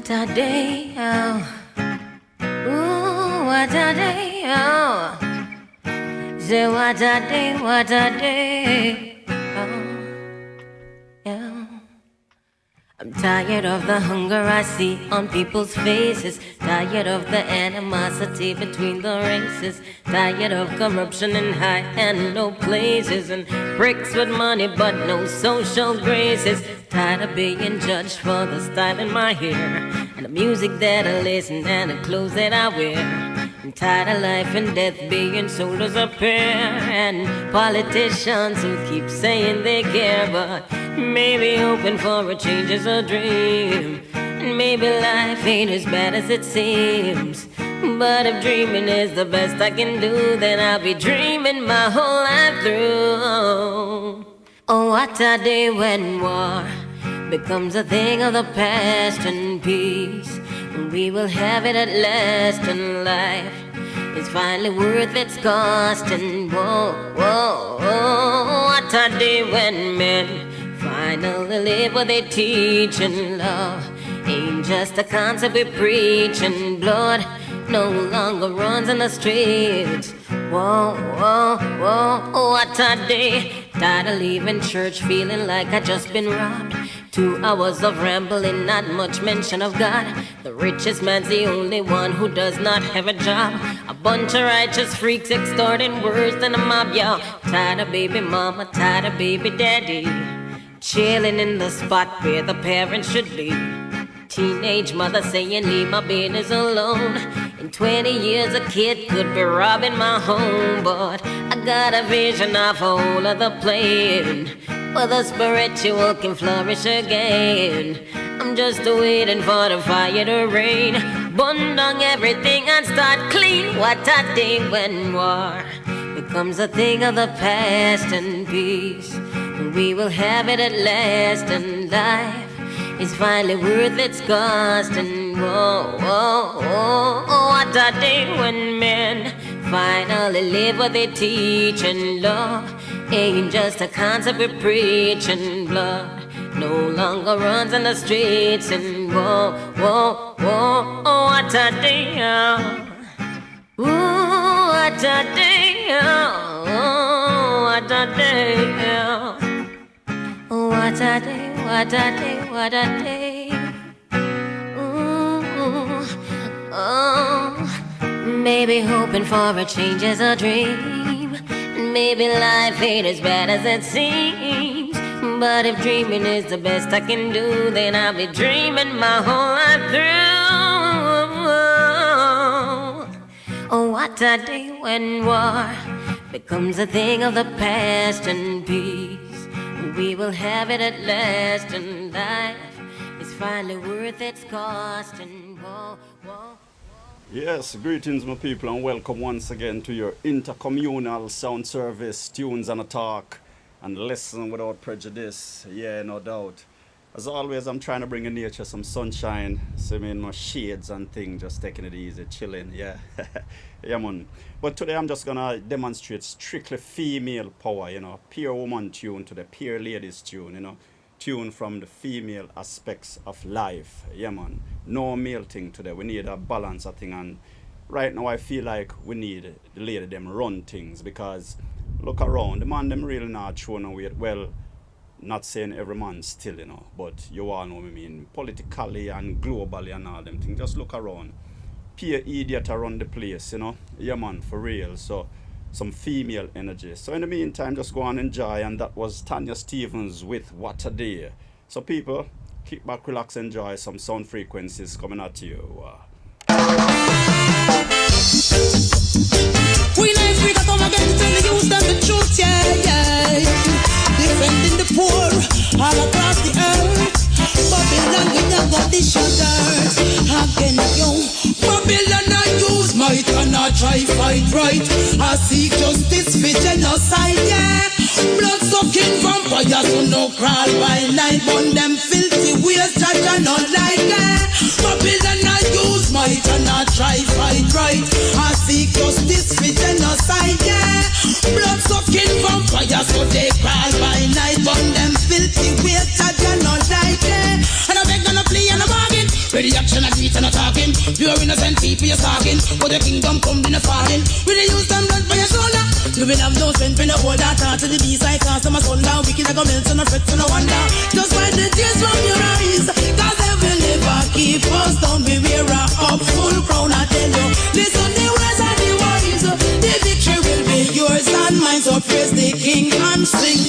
What a day, oh. Ooh, what a day, oh. Say what a day, oh. Yeah. I'm tired of the hunger I see on people's faces. Tired of the animosity between the races. Tired of corruption in high and low places. And bricks with money but no social graces. Tired of being judged for the style in my hair, and the music that I listen and the clothes that I wear. I'm tired of life and death being sold as a pair, and politicians who keep saying they care, but maybe hoping for a change is a dream. And maybe life ain't as bad as it seems. But if dreaming is the best I can do, then I'll be dreaming my whole life through. Oh, what a day when war becomes a thing of the past, and peace we will have it at last, and life is finally worth its cost. And whoa, whoa, whoa, what a day when men finally live what they teach, and love ain't just a concept we preach, and blood no longer runs in the streets. Whoa, whoa, whoa, what a day. Tired of leaving church feeling like I just been robbed. 2 hours of rambling, not much mention of God. The richest man's the only one who does not have a job. A bunch of righteous freaks extorting worse than a mob, y'all. Tired of baby mama, tired of baby daddy, chilling in the spot where the parents should be. Teenage mother saying leave my business alone. In 20 years a kid could be robbing my home, but I got a vision of a whole other plane where the spiritual can flourish again. I'm just waiting for the fire to rain, burn down everything and start clean. What a day when war becomes a thing of the past, and peace we will have it at last, and life is finally worth its cost. And whoa, whoa, whoa, what a day when men finally live what they teach, and love ain't just a concept we preach, and blood no longer runs in the streets. And whoa, whoa, whoa, what a day, oh. Ooh, what a day, oh, what a day, oh. What a day, what a day, what a day. Ooh, oh, maybe hoping for a change is a dream. Maybe life ain't as bad as it seems. But if dreaming is the best I can do, then I'll be dreaming my whole life through. Oh, what a day when war becomes a thing of the past, and peace we will have it at last, and life is finally worth its cost. And whoa, whoa. Yes, greetings my people, and welcome once again to your intercommunal sound service, tunes and a talk, and listen without prejudice. Yeah, no doubt. As always, I'm trying to bring in nature some sunshine, so I'm in my shades and things, just taking it easy, chilling, yeah. Yeah, man. But today I'm just gonna demonstrate strictly female power, you know, pure woman tune to the pure ladies tune, you know, tune from the female aspects of life, yeah, man. No male thing today. We need a balance of thing, and right now I feel like we need the lady them run things, because look around, the man them really not showing no weight. Well, not saying every man still, you know, but you all know what I mean, politically and globally and all them things. Just look around. Pure idiot around the place, you know. Yeah, man, for real. So, some female energy. So, in the meantime, just go and enjoy. And that was Tanya Stevens with What a Day. So, people, kick back, relax, enjoy some sound frequencies coming at you. Queen Ifrica come again, tell the youth them the truth, yeah, yeah. Defending the poor all across the earth. Babylon, we never dish your dirt. Again, yo, Babylon, I use might and I try fight right. I seek justice for genocide, yeah. Blood sucking vampires who no crawl by night. Burn them filthy ways, judge and not like, yeah. Babylon, I use might and I try fight right. I seek justice for genocide, yeah. Blood sucking vampires who they crawl by night. Burn them filthy ways, judge and not like, yeah. And I beg and I plea and I bargain. Ready action Pure innocent people you're talking, but the kingdom come in a falling. We dey use them blood for your shoulder. You will have no strength when you hold that heart to the beast like cast them a sundown. Wicked like a melt and a fret and a wonder. Just wipe the tears from your eyes, cause they will never keep us down. We wear a up full crown, I tell you. Listen the words of the wise. The victory will be yours and mine. So praise the King and sing.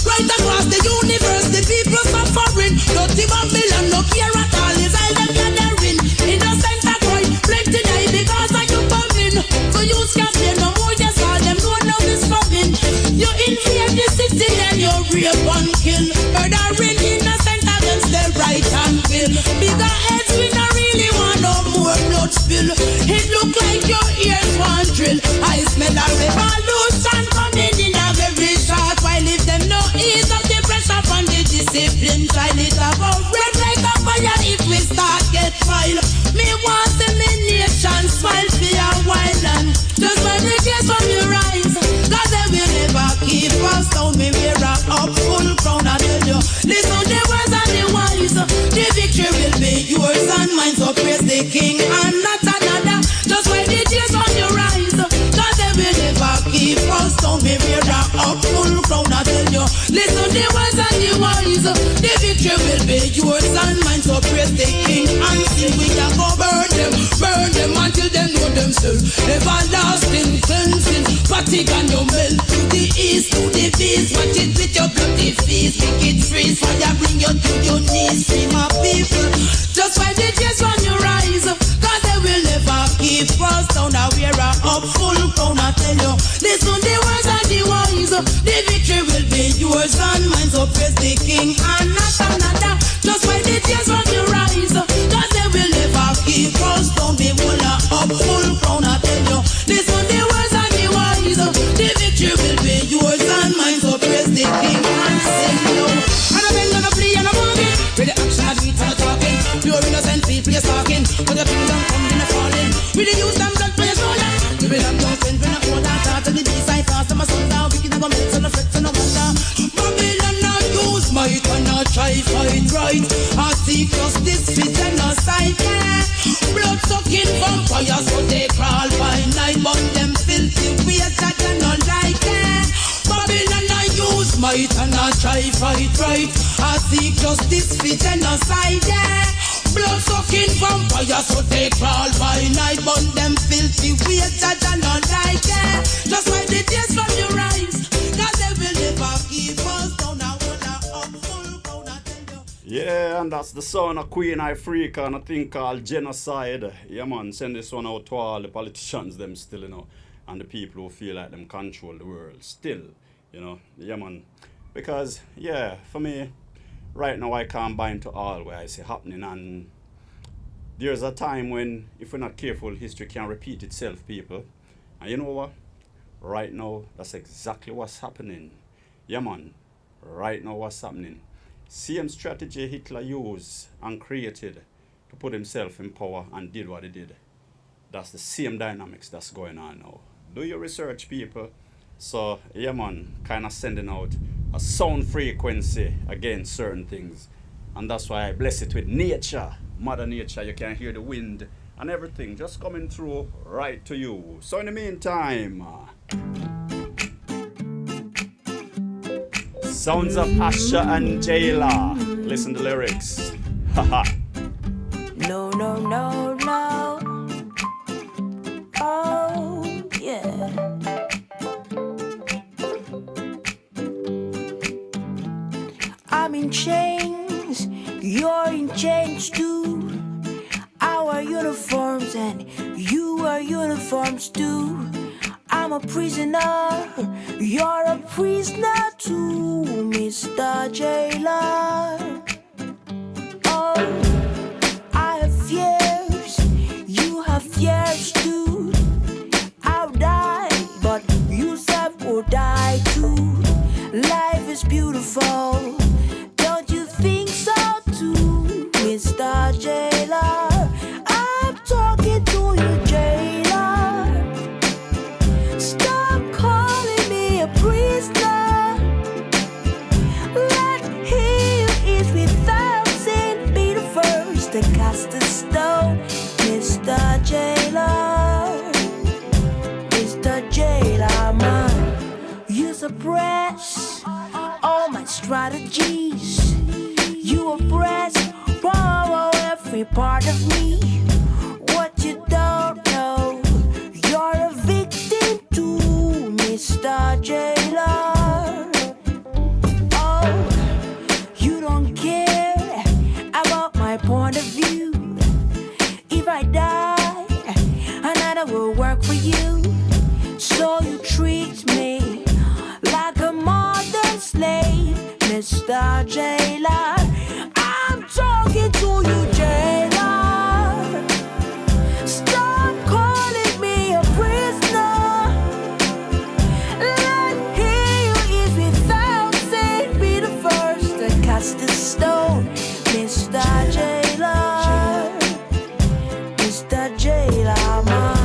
Right across the universe, the people suffering. Dirty Babylon, no care at all. Is all them gathering. Innocent a cry, plenty die because of you coming. So you can't say no more, yes, all them know now is coming. You invade the city and you rape and kill. Murdering innocent against the right and will. Bigger heads, we don't really want no more blood spill. It look like your ears want drill. I smell a revolution coming in a very short while. If them no ease up the pressure from the discipline, try it about red like a fire if we start get wild. Me want the nation smile for a while and just wipe the tears from your eyes, cause they will never keep us down. Me wear a up full crown, I tell you. Listen the words of the wise. The victory will be yours and mine. So praise the King and not another. Just wipe the tears from your eyes, cause they will never keep us down. Me wear a up full crown, I tell you. Listen the words of the wise. The victory will be yours and mine. So praise the King and still we can go burn them until they know themselves. Everlasting cleansing, Vatican you melt to the east, to the east. Watch it with your bloody feet. Make it freeze, fire bring you to your knees. See my people, just wipe the tears from your eyes, cause they will never keep us down. Now we're up full crown, I tell you. Listen the words of the wise. The victory will be yours and mine. So praise the King and not another. Just wipe the tears from your eyes, cause they will never keep us down. Be up full crown, I tell you. Listen the words of the wise. The victory will be yours and mine. So praise the King and sing you. And I'm bend and I flee and I'm walking. With the action I do it and I'm talking. Pure innocent people you're talking, but the kingdom come in a falling. We dey use them blood for your shoulder. You will have no strength when you hold that heart to the beast like cast them a sundown. Wicked like a melt and a fret and a wonder. Babylon not use might and not try fight right. I seek justice for genocide, yeah. Blood sucking vampires so they crawl by night, but them filthy ways that they not like, yeah. Babylon not use might and not try fight right. I seek justice for genocide, yeah. Blood sucking vampires so they crawl by night, but them filthy ways that they not like, yeah. Just wipe the tears from your eyes, cause they will never keep us down. I wanna up full crown, I tell you. Yeah, and that's the son of Queen Ifrica and a thing called Genocide. Yeah, man, send this one out to all the politicians, them still, you know, and the people who feel like them control the world still, you know. Yeah, man. Because, yeah, for me, right now I can't buy into all where I see happening, and there's a time when, if we're not careful, history can repeat itself, people. And you know what? Right now, that's exactly what's happening. Yeah, man. Right now, what's happening? Same strategy Hitler used and created to put himself in power and did what he did. That's the same dynamics that's going on now. Do your research, people. So, yeah, man, kind of sending out a sound frequency against certain things. And that's why I bless it with nature. Mother Nature, you can hear the wind and everything just coming through right to you. So in the meantime, sounds of Asha and Jayla. Listen to the lyrics. Haha. No, no, no, no. Oh, yeah. I'm in chains, you're in chains too. Our uniforms and you are uniforms too. I'm a prisoner, you're a prisoner too, Mr. Jailer. Oh, I have fears, you have fears too. I'll die, but you self will die too. Life is beautiful, don't you think so too, Mr. Jailer? I'm talking to you, Jailer. Stop calling me a prisoner. Let him is G's. You oppress, borrow every part of me. What you don't know, you're a victim to Mr. Jailer. Oh, you don't care about my point of view. If I die, another will work for you. So you treat me like a modern slave, Mr. Jailer. I'm talking to you, jailer. Stop calling me a prisoner. Let he who is without sin be the first to cast the stone, Mr. Jailer. Mr. Jailer, man.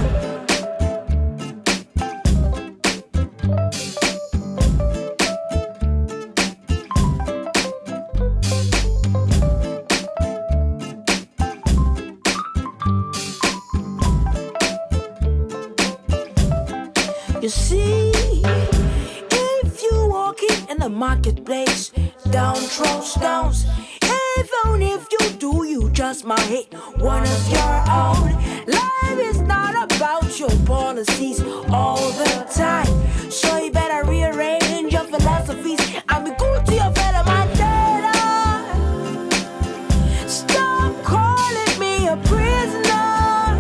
You see, if you walking in the marketplace, down stones, even if you do, you just might hit one of your own. Life is not about your policies all the time, so you better rearrange your philosophies and be good to your fellow man. Stop calling me a prisoner.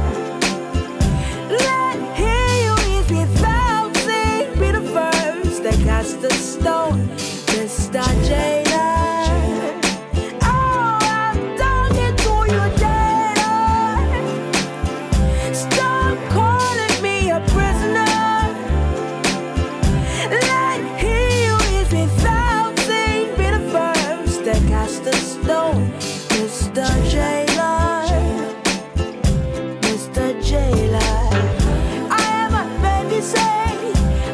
Let he who is without sin be the first to cast the stone, Mr. Jailer. Oh, I'm talking to you, jailer. Stop calling me a prisoner. Let he who is without sin be the first to cast the stone, Mr. Jailer. Mr. Jailer. I am a baby say,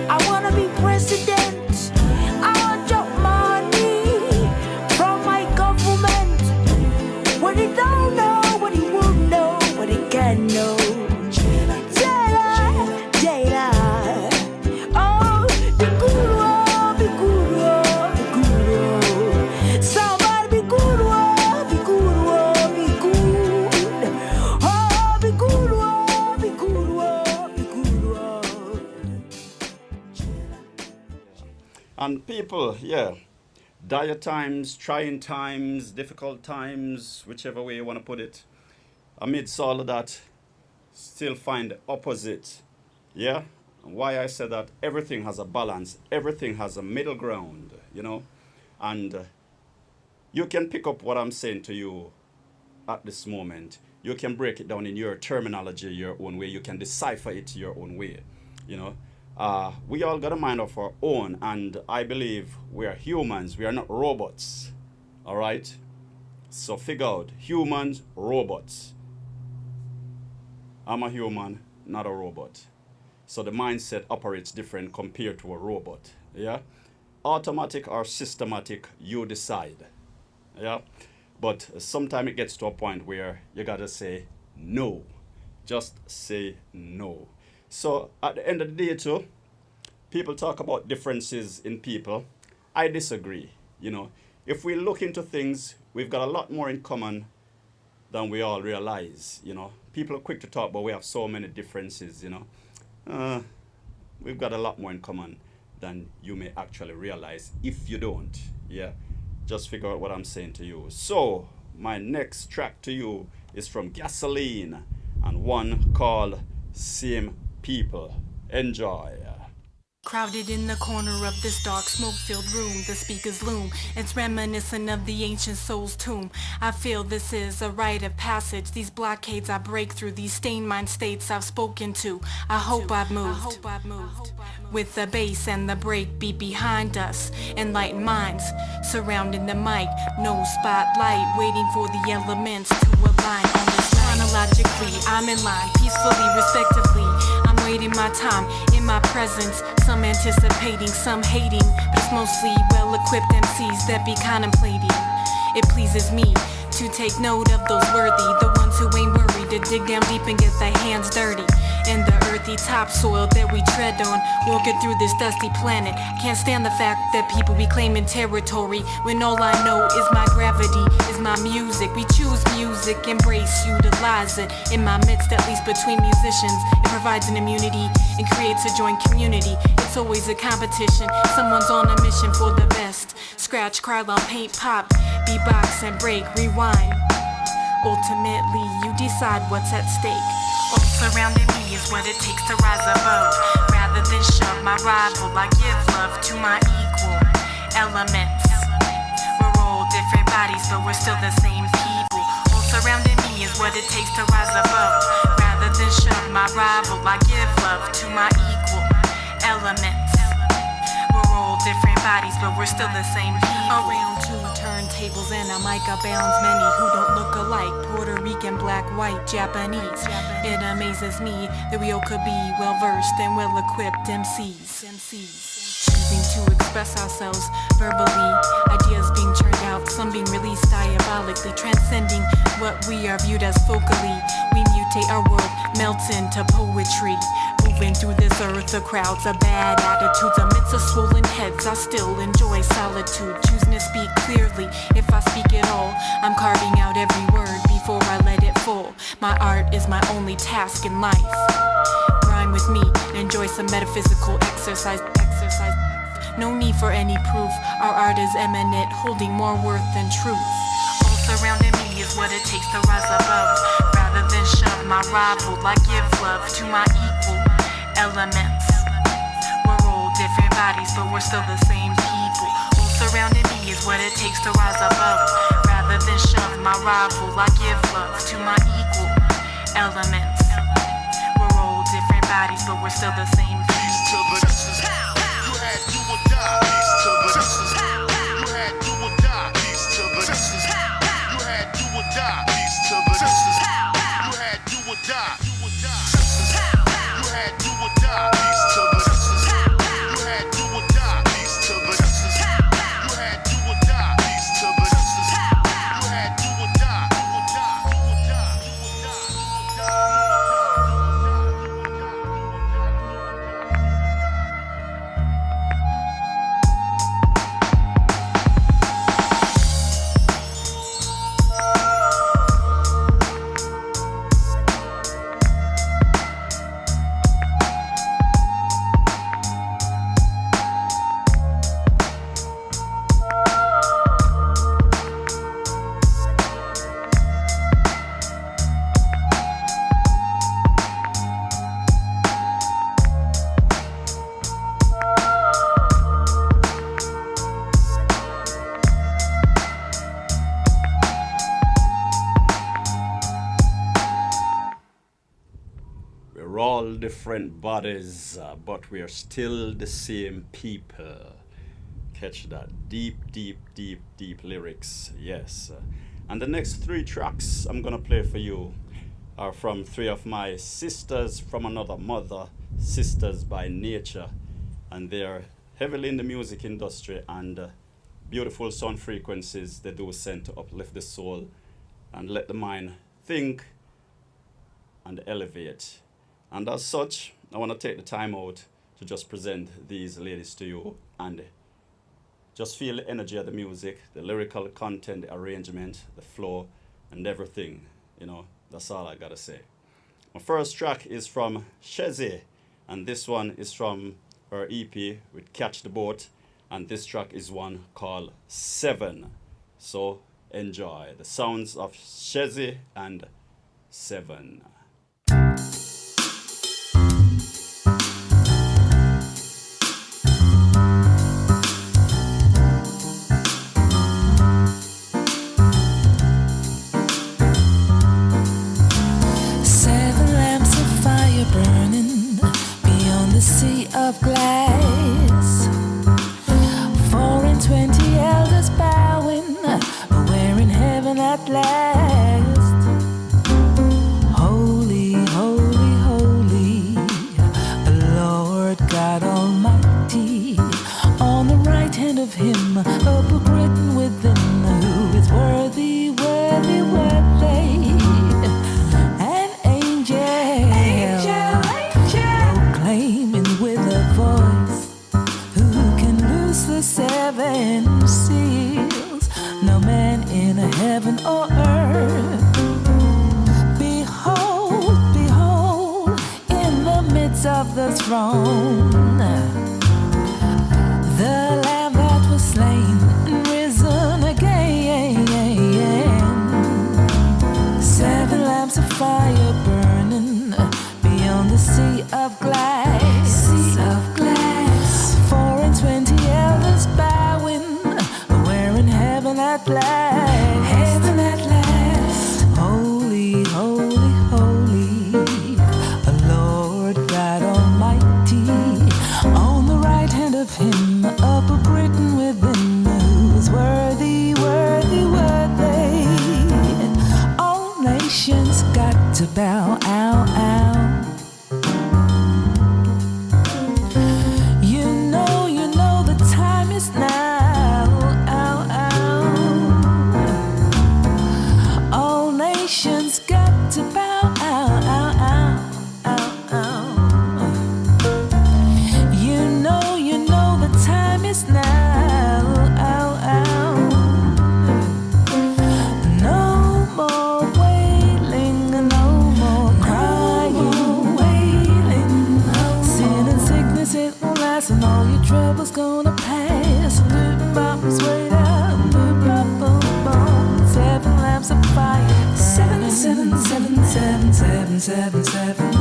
I wanna be president. I want your money from my government. What he don't know, what he won't know, what he can know. Jailer, jailer. Oh, be good, oh, be good, oh, be good, oh. Somebody be good, oh, be good, oh, be good. Oh, be good, oh, be good, oh, be good, oh. And people, yeah, dire times, trying times, difficult times, whichever way you want to put it. Amidst all of that, still find the opposite. Yeah? And why I said that, everything has a balance, everything has a middle ground, you know? And you can pick up what I'm saying to you at this moment. You can break it down in your terminology, your own way. You can decipher it your own way, you know? We all got a mind of our own, and I believe we are humans. We are not robots, all right? So figure out, humans, robots. I'm a human, not a robot. So the mindset operates different compared to a robot, yeah? Automatic or systematic, you decide, yeah? But sometimes it gets to a point where you gotta say no. Just say no. So at the end of the day too, people talk about differences in people. I disagree, you know. If we look into things, we've got a lot more in common than we all realize, you know. People are quick to talk, but we have so many differences, you know. We've got a lot more in common than you may actually realize if you don't, yeah. Just figure out what I'm saying to you. So, my next track to you is from Gasoline and one called Same People. Enjoy. Crowded in the corner of this dark smoke-filled room, the speakers loom. It's reminiscent of the ancient soul's tomb. I feel this is a rite of passage. These blockades I break through, these stained mind states I've spoken to. I hope I've moved. With the bass and the break beat behind us. Enlightened minds surrounding the mic. No spotlight, waiting for the elements to align on this line. Chronologically, I'm in line, peacefully, respectively. I'm waiting my time in my presence. Some anticipating, some hating, but it's mostly well-equipped MCs that be contemplating. It pleases me to take note of those worthy, the ones who ain't worried to dig down deep and get their hands dirty. in the earthy topsoil that we tread on, walking through this dusty planet. Can't stand the fact that people be claiming territory when all I know is my gravity, is my music. We choose music, embrace, utilize it. In my midst, at least between musicians, it provides an immunity and creates a joint community. It's always a competition, someone's on a mission for the best. Scratch, cry, loud, paint, pop, beatbox and break, rewind. Ultimately, you decide what's at stake. All surrounding me is what it takes to rise above. Rather than shove my rival, I give love to my equal elements. We're all different bodies, but we're still the same people. All surrounding me is what it takes to rise above. Rather than shove my rival, I give love to my equal elements. We're all different bodies, but we're still the same people. Around two turntables and a mic abounds many who don't look alike. Puerto Rican, black, white, Japanese. It amazes me that we all could be well-versed and well-equipped MCs. Choosing to express ourselves verbally, ideas being churned out, some being released diabolically, transcending what we are viewed as focally. We mutate our world, melts into poetry. Moving through this earth, the crowds of bad attitudes. Amidst of swollen heads, I still enjoy solitude. Choosing to speak clearly, if I speak at all, I'm carving out every word before I let it fall. My art is my only task in life. Rhyme with me, enjoy some metaphysical exercise. No need for any proof, our art is eminent, holding more worth than truth. All surrounding me is what it takes to rise above. Rather than shove my rival, I give love to my equal elements. We're all different bodies, but we're still the same people. All surrounding me is what it takes to rise above. Rather than shove my rival, I give love to my equal elements. We're all different bodies, but we're still the same people. You had do or die. Peace to the justice. You had do or die. Peace to the justice. You had do or die. Peace to the justice. You had do or die. Justice. You had do or die. Peace to the justice. You had do or die. Peace to the justice. You had do or die. Peace to the justice. You had do or die. Different bodies, but we are still the same people. Catch that deep lyrics. Yes. And the next three tracks I'm gonna play for you are from three of my sisters from another mother, sisters by nature, and they're heavily in the music industry, and beautiful sound frequencies they do send to uplift the soul and let the mind think and elevate. And as such, I want to take the time out to just present these ladies to you and just feel the energy of the music, the lyrical content, the arrangement, the flow, and everything. You know, that's all I gotta say. My first track is from Shezzie, and this one is from her EP with Catch the Boat, and this track is one called 7. So enjoy the sounds of Shezzie and 7. Burning beyond the sea of glass, 4 and 20 elders bowing, we're in heaven at last. Holy, holy, holy, Lord God Almighty, on the right hand of him, a book written within, who is worthy, worthy, worthy. Angel. or earth. Behold, behold, in the midst of the throne, the Lamb that was slain and risen again. 7 lamps of fire burning beyond the sea of glass. Sea of glass. 4 and 20 elders bowing, we're in heaven at last. Heaven at last. Holy, holy, holy, Lord God Almighty. On the right hand of Him, up a written within, who's worthy, worthy, worthy. All nations got to bow out, out. You know the time is now, out, out. All nations got to bow out, out, out, out, out. You know the time is now, out, out. No more wailing, no more crying, wailing. Sin and sickness, it won't last, and all your troubles gonna pass. Loop up, way down, loop up, boom, boom. 7 lamps of fire. 7, 7, 7, 7, 7, 7, 7.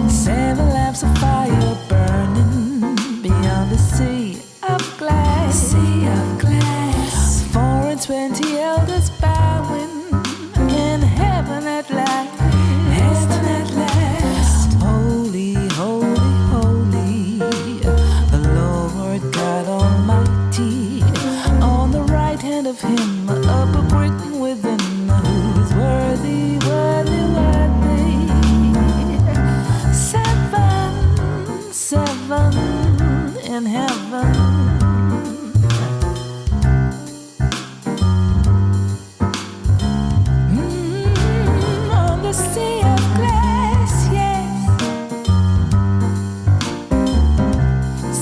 7 lamps of fire burning beyond the sea of glass. Sea of glass. 4 and 20 elders bowing in heaven at last. Heaven at last. Holy, holy, holy, the Lord God Almighty. On the right hand of Him, up a written within, who's worthy, worthy, worthy. 7, 7 in heaven. On the sea of glass, yes.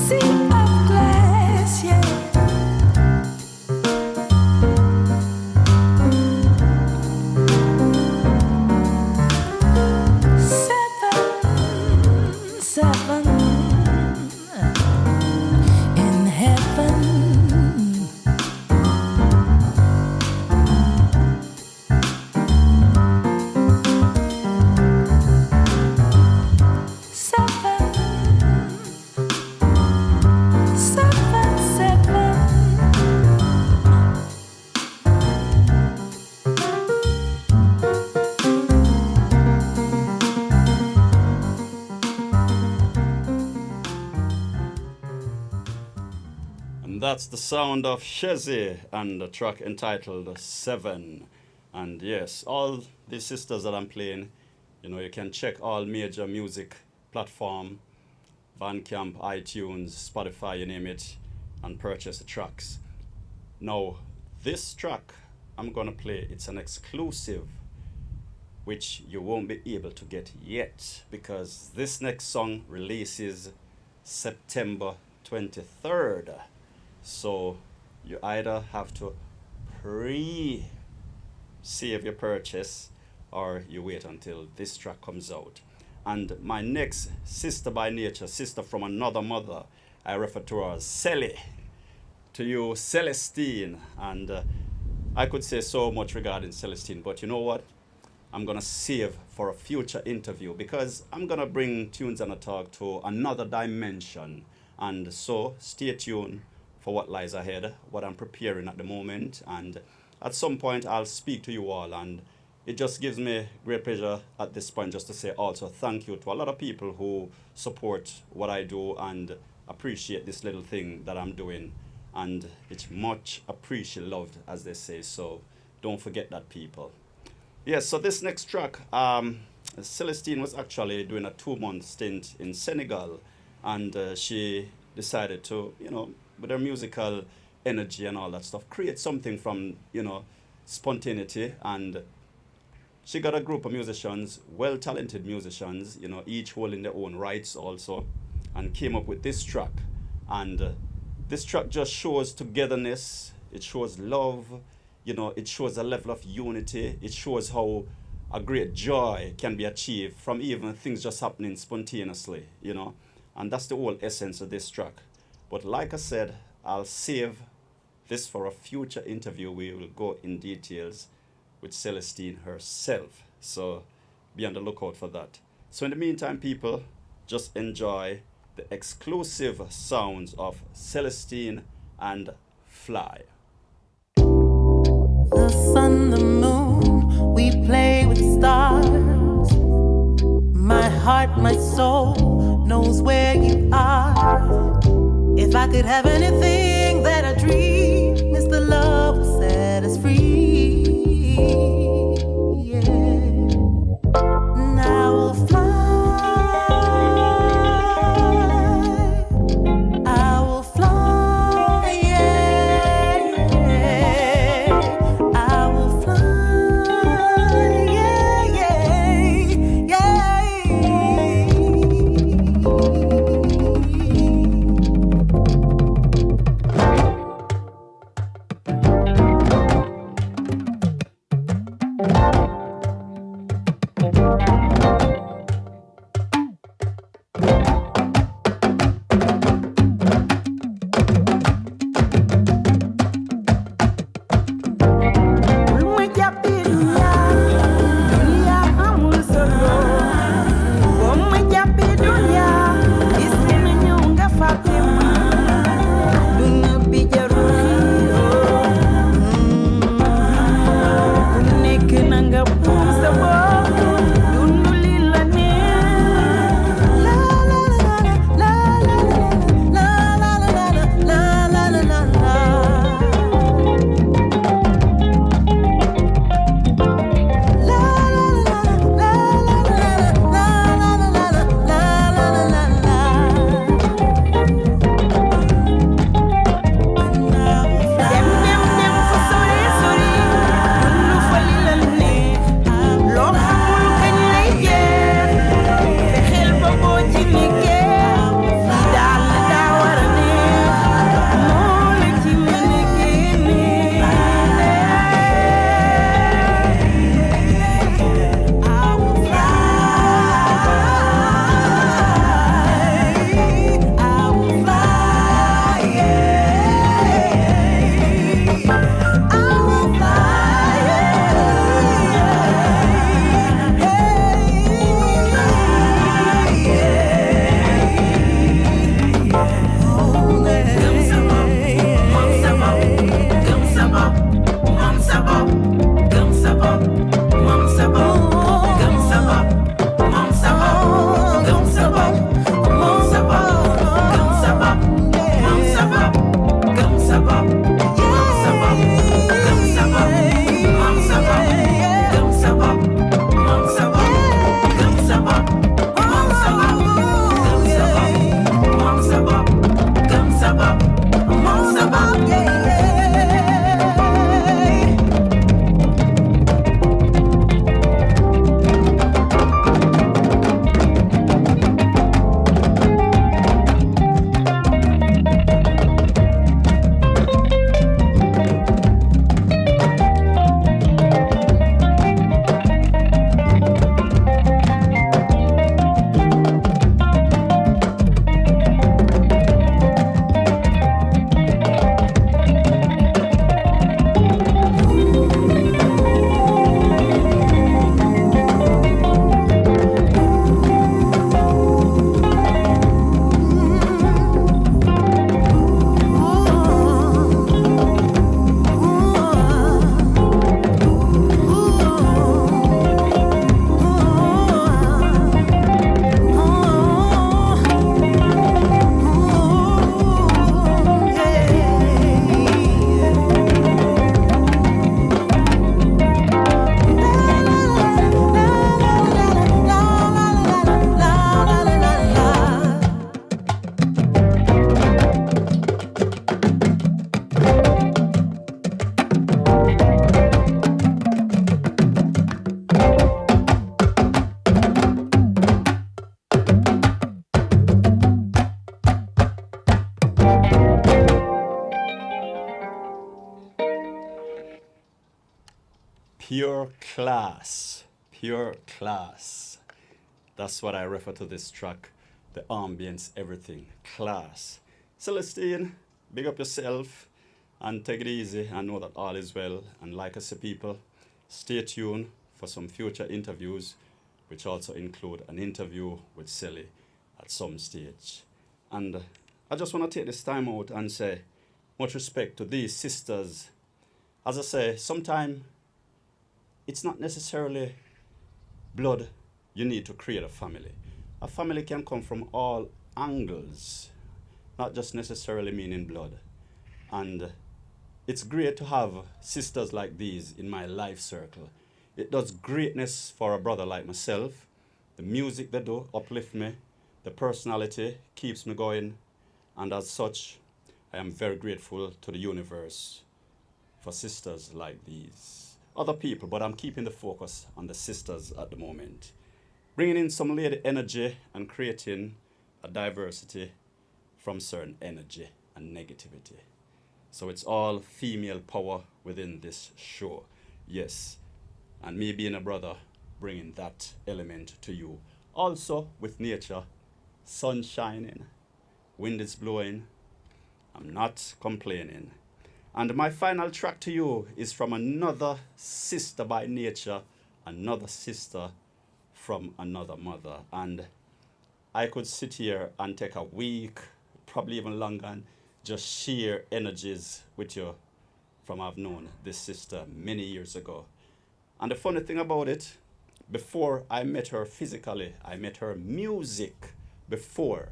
Sea of glass, yes. 7 in heaven. 7, 7, 7. And that's the sound of Shezzie and the track entitled 7. And yes, all the sisters that I'm playing, you can check all major music platform, Bandcamp, iTunes, Spotify, you name it, and purchase the tracks. Now, this track I'm gonna play, it's an exclusive which you won't be able to get yet, because this next song releases September 23rd. So you either have to pre-save your purchase, or you wait until this track comes out. And my next sister by nature, sister from another mother, I refer to her as Cellie. To you, Celestine. And I could say so much regarding Celestine, but you know what? I'm going to save for a future interview, because I'm going to bring Tunes and a Talk to another dimension. And so stay tuned for what lies ahead, what I'm preparing at the moment. And at some point, I'll speak to you all. And it just gives me great pleasure at this point just to say also thank you to a lot of people who support what I do and appreciate this little thing that I'm doing. And it's much appreciated, loved, as they say. So don't forget that, people. Yes, so this next track, Celestine was actually doing a 2-month stint in Senegal. And she decided to, with her musical energy and all that stuff, create something from, spontaneity. And she got a group of musicians, well-talented musicians, each holding their own rights also, and came up with this track. And this track just shows togetherness, it shows love, it shows a level of unity. It shows how a great joy can be achieved from even things just happening spontaneously, and that's the whole essence of this track. But like I said, I'll save this for a future interview. We will go in details with Celestine herself. So be on the lookout for that. So in the meantime, people, just enjoy the exclusive sounds of Celestine and Fly. The sun, the moon, we play with stars. My heart, my soul knows where you are. If I could have anything that I dream, it's the love will set us free. Yeah. And I will fly. I will fly. Yeah. I will fly. Yeah. Yeah. Pure class. Pure class. That's what I refer to this track. The ambience, everything. Class. Celestine, big up yourself and take it easy and know that all is well. And like I say, people, stay tuned for some future interviews, which also include an interview with Cellie at some stage. And I just want to take this time out and say much respect to these sisters. As I say, sometimes it's not necessarily blood you need to create a family. A family can come from all angles, not just necessarily meaning blood. And it's great to have sisters like these in my life circle. It does greatness for a brother like myself. The music they do uplift me. The personality keeps me going. And as such, I am very grateful to the universe for sisters like these. Other people, but I'm keeping the focus on the sisters at the moment. Bringing in some lady energy and creating a diversity from certain energy and negativity. So it's all female power within this show. Yes. And me being a brother, bringing that element to you. Also with nature, sun shining, wind is blowing. I'm not complaining. And my final track to you is from another sister by nature, another sister from another mother. And I could sit here and take a week, probably even longer, and just share energies with you from I've known this sister many years ago. And the funny thing about it, before I met her physically, I met her music before.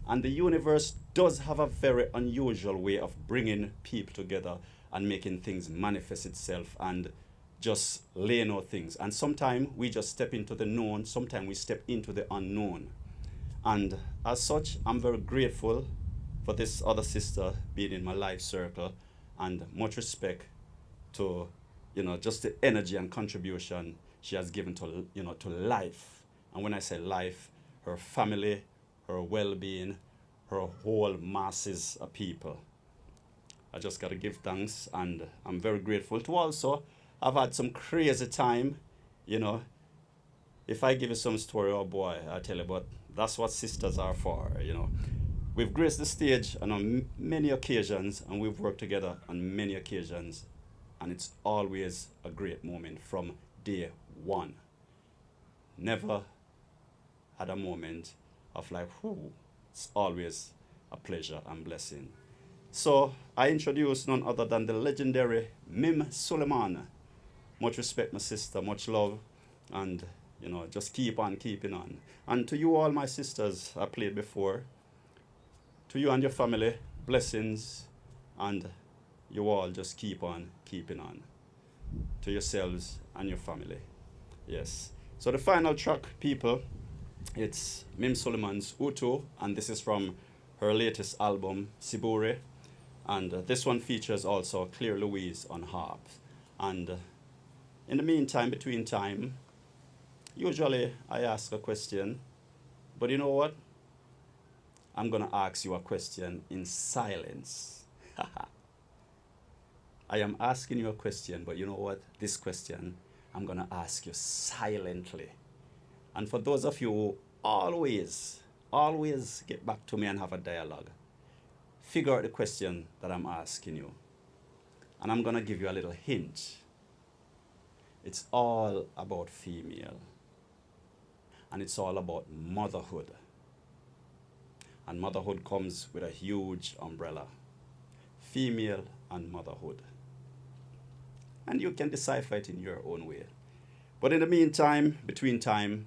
And the universe does have a very unusual way of bringing people together and making things manifest itself and just laying out things. And sometimes we just step into the known, sometimes we step into the unknown. And as such, I'm very grateful for this other sister being in my life circle, and much respect to, just the energy and contribution she has given to, to life. And when I say life, her family, her well-being, her whole masses of people. I just got to give thanks, and I'm very grateful to also. I've had some crazy time, If I give you some story, oh boy, I tell you, but that's what sisters are for, We've graced the stage on many occasions, and we've worked together on many occasions, and it's always a great moment from day one. Never had a moment of like, it's always a pleasure and blessing. So I introduce none other than the legendary Mim Suleiman. Much respect, my sister, much love, and just keep on keeping on. And to you all, my sisters, I played before. To you and your family, blessings, and you all just keep on keeping on. To yourselves and your family. Yes. So the final track, people, it's Mim Suleiman's Uutu, and this is from her latest album, Sibure. And this one features also Claire Louise on harp. And in the meantime, between time, usually I ask a question, but you know what? I'm going to ask you a question in silence. I am asking you a question, but you know what? This question, I'm going to ask you silently. And for those of you who always get back to me and have a dialogue, figure out the question that I'm asking you. And I'm going to give you a little hint. It's all about female. And it's all about motherhood. And motherhood comes with a huge umbrella. Female and motherhood. And you can decipher it in your own way. But in the meantime, between time,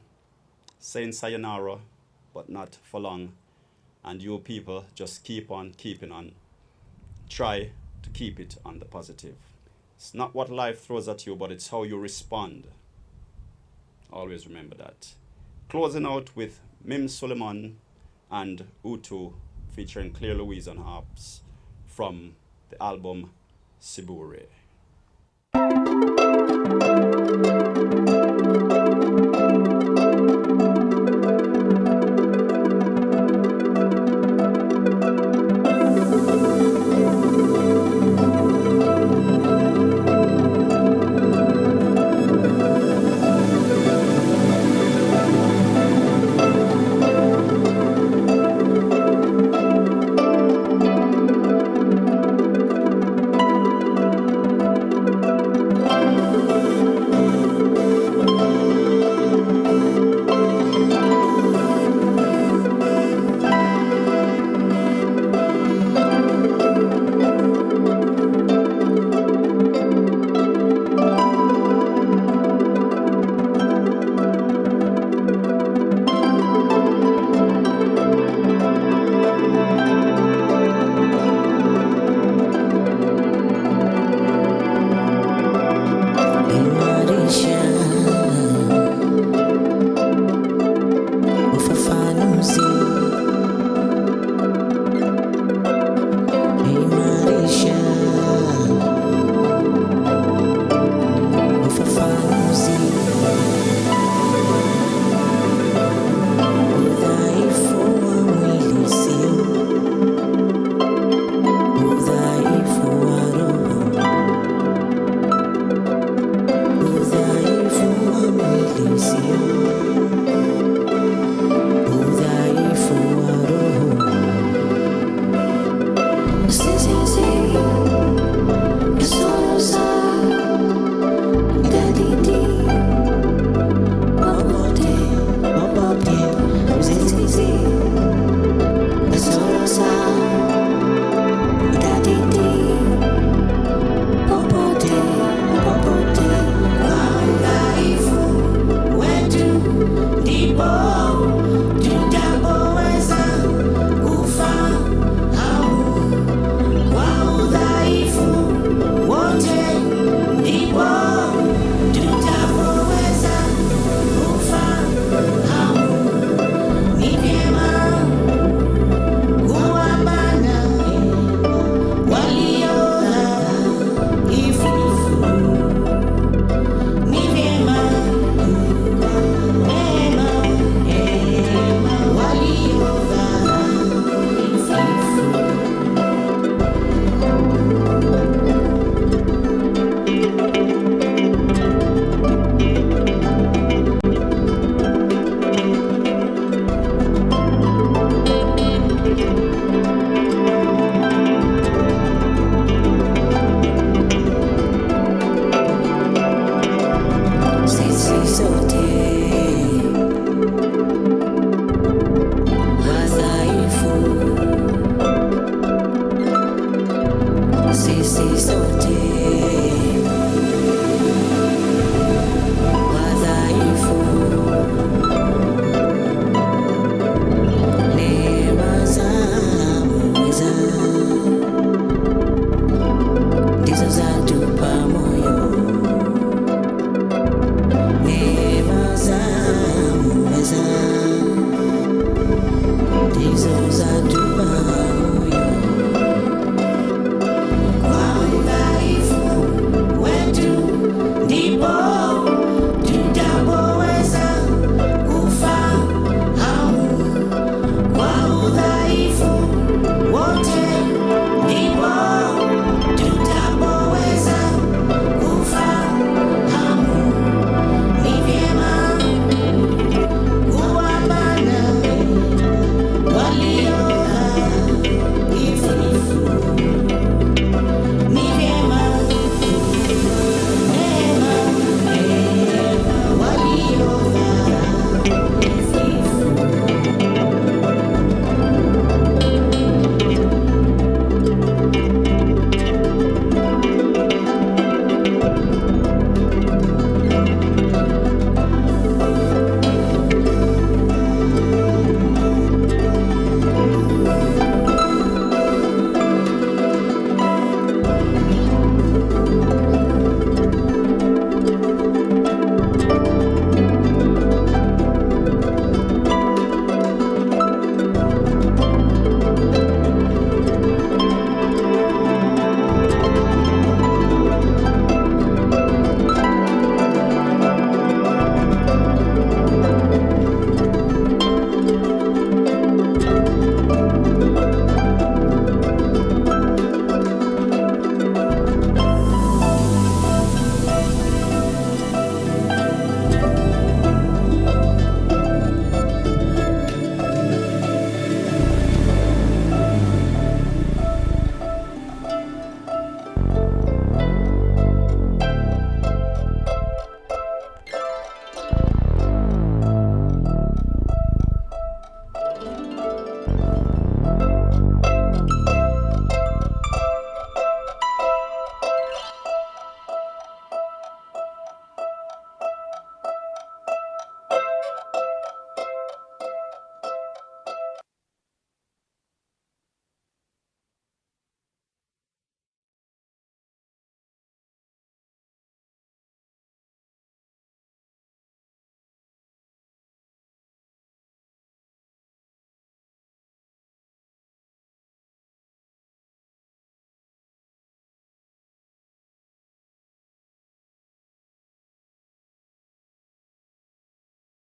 saying sayonara, but not for long. And you people just keep on keeping on. Try to keep it on the positive. It's not what life throws at you, but it's how you respond. Always remember that. Closing out with Mim Suleiman and Uutu featuring Claire Louise on harps from the album Sibure.